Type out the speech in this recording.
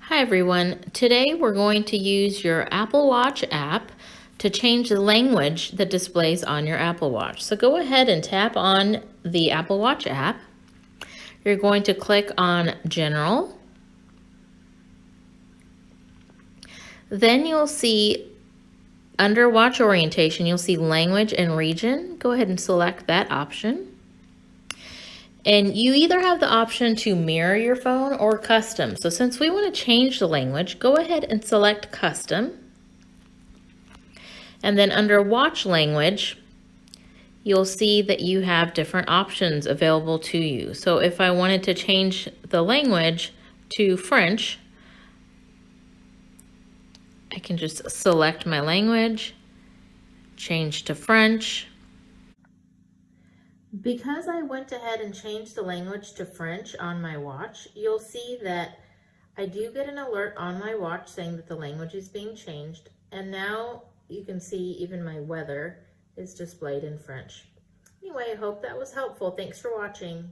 Hi everyone. Today we're going to use your Apple Watch app to change the language that displays on your Apple Watch. So go ahead and tap on the Apple Watch app. You're going to click on General. Then you'll see under Watch Orientation, you'll see Language and Region. Go ahead and select that option. And you either have the option to mirror your phone or custom. So since we want to change the language, go ahead and select custom. And then under watch language, you'll see that you have different options available to you. So if I wanted to change the language to French, I can just select my language, change to French. Because I went ahead and changed the language to French on my watch, you'll see that I do get an alert on my watch saying that the language is being changed. And now you can see even my weather is displayed in French. Anyway, I hope that was helpful. Thanks for watching.